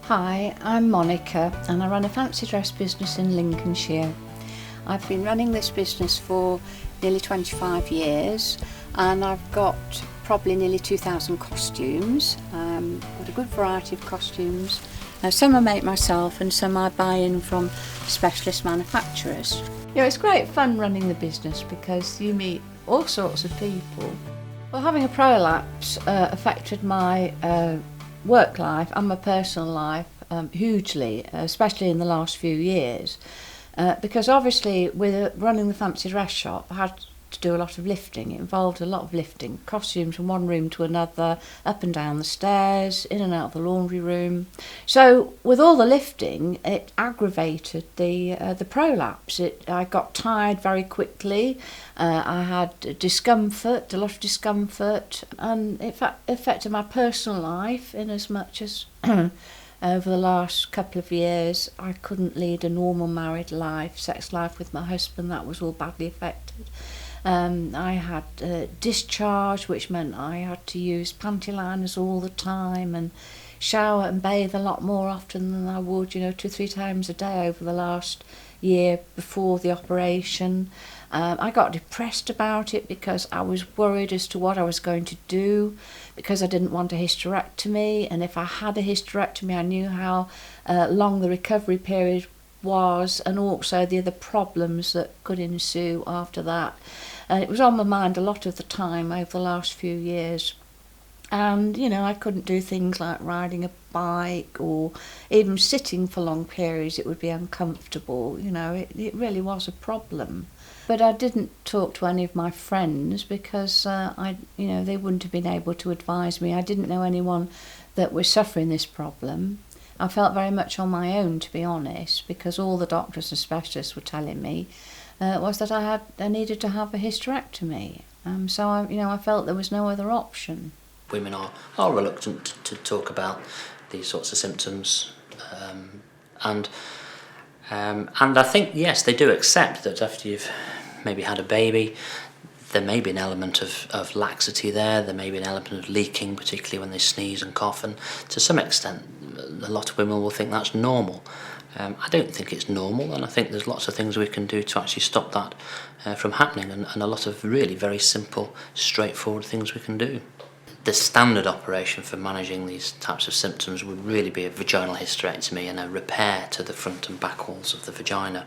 Hi, I'm Monica and I run a fancy dress business in Lincolnshire. I've been running this business for nearly 25 years and I've got probably nearly 2,000 costumes. Got a good variety of costumes. Some I make myself and some I buy in from specialist manufacturers. You know, it's great fun running the business because you meet all sorts of people. Well, having a prolapse affected my work life and my personal life hugely, especially in the last few years, because obviously with running the fancy dress shop I had to do a lot of lifting. It involved a lot of lifting, costumes from one room to another, up and down the stairs, in and out of the laundry room. So with all the lifting it aggravated the prolapse. I got tired very quickly, I had discomfort, a lot of discomfort, and it affected my personal life in as much as over the last couple of years I couldn't lead a normal married life, sex life with my husband. That was all badly affected. I had discharge, which meant I had to use panty liners all the time and shower and bathe a lot more often than I would, 2 or 3 times a day over the last year before the operation. I got depressed about it because I was worried as to what I was going to do, because I didn't want a hysterectomy, and if I had a hysterectomy I knew how long the recovery period was and also the other problems that could ensue after that. It was on my mind a lot of the time over the last few years. And I couldn't do things like riding a bike or even sitting for long periods. It would be uncomfortable. It really was a problem. But I didn't talk to any of my friends because they wouldn't have been able to advise me. I didn't know anyone that was suffering this problem. I felt very much on my own, to be honest, because all the doctors and specialists were telling me was that I needed to have a hysterectomy. So I felt there was no other option. Women are reluctant to talk about these sorts of symptoms, and I think, yes, they do accept that after you've maybe had a baby there may be an element of laxity there may be an element of leaking, particularly when they sneeze and cough, and to some extent a lot of women will think that's normal. I don't think it's normal, and I think there's lots of things we can do to actually stop that from happening, and a lot of really very simple, straightforward things we can do. The standard operation for managing these types of symptoms would really be a vaginal hysterectomy and a repair to the front and back walls of the vagina.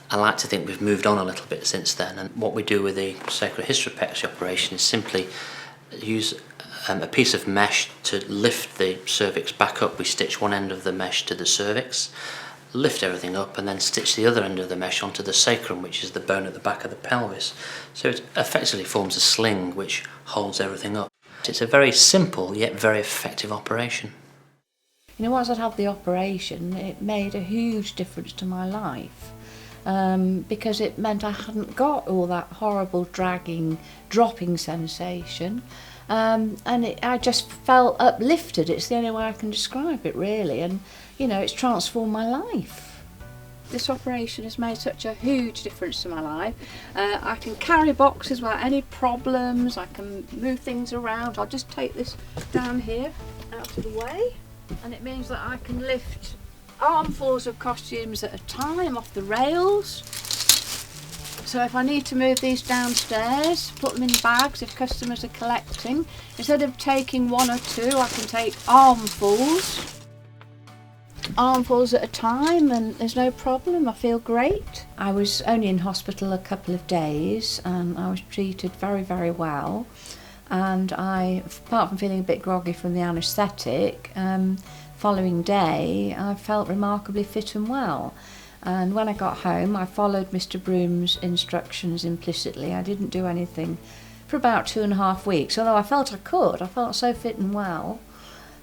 I like to think we've moved on a little bit since then, and what we do with the sacrohysteropexy operation is simply use a piece of mesh to lift the cervix back up. We stitch one end of the mesh to the cervix, lift everything up, and then stitch the other end of the mesh onto the sacrum, which is the bone at the back of the pelvis. So it effectively forms a sling which holds everything up. It's a very simple yet very effective operation. Once I'd had the operation, it made a huge difference to my life. Because it meant I hadn't got all that horrible dragging, dropping sensation, and I just felt uplifted. It's the only way I can describe it, really, and it's transformed my life. This operation has made such a huge difference to my life. I can carry boxes without any problems, I can move things around. I'll just take this down here out of the way, and it means that I can lift armfuls of costumes at a time off the rails. So if I need to move these downstairs, put them in bags if customers are collecting, instead of taking 1 or 2 I can take armfuls at a time, and there's no problem. I feel great. I was only in hospital a couple of days and I was treated very, very well, and apart from feeling a bit groggy from the anaesthetic, following day I felt remarkably fit and well, and when I got home I followed Mr. Broom's instructions implicitly. I didn't do anything for about 2.5 weeks, although I felt I could. I felt so fit and well,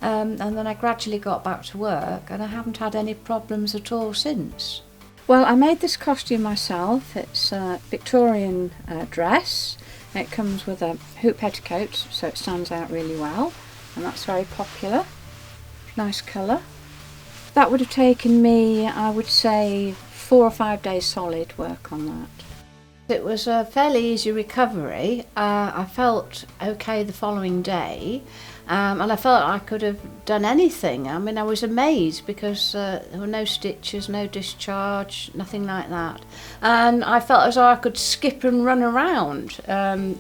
and then I gradually got back to work and I haven't had any problems at all since. Well, I made this costume myself. It's a Victorian dress. It comes with a hoop petticoat so it stands out really well, and that's very popular. Nice colour. That would have taken me, I would say, 4 or 5 days solid work on that. It was a fairly easy recovery. I felt okay the following day, and I felt I could have done anything. I mean, I was amazed because there were no stitches, no discharge, nothing like that. And I felt as though I could skip and run around,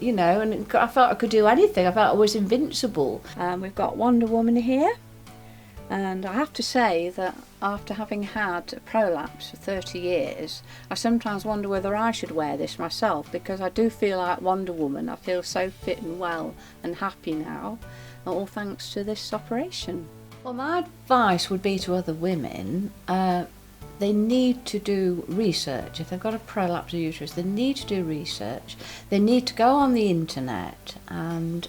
you know, and I felt I could do anything. I felt I was invincible. We've got Wonder Woman here. And I have to say that after having had a prolapse for 30 years, I sometimes wonder whether I should wear this myself, because I do feel like Wonder Woman. I feel so fit and well and happy now, all thanks to this operation. Well, my advice would be to other women, they need to do research. If they've got a prolapsed uterus, they need to do research. They need to go on the internet and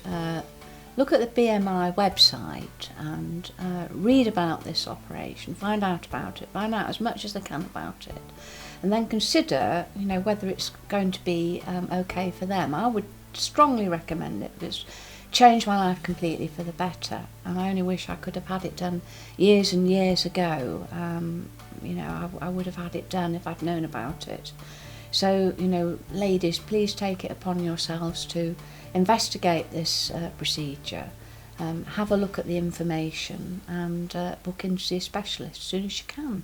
look at the BMI website and read about this operation, find out about it, find out as much as they can about it, and then consider, you know, whether it's going to be okay for them. I would strongly recommend it, because it's changed my life completely for the better, and I only wish I could have had it done years and years ago. You know, I would have had it done if I'd known about it. So, you know, ladies, please take it upon yourselves to investigate this procedure, have a look at the information, and book in to see a specialist as soon as you can.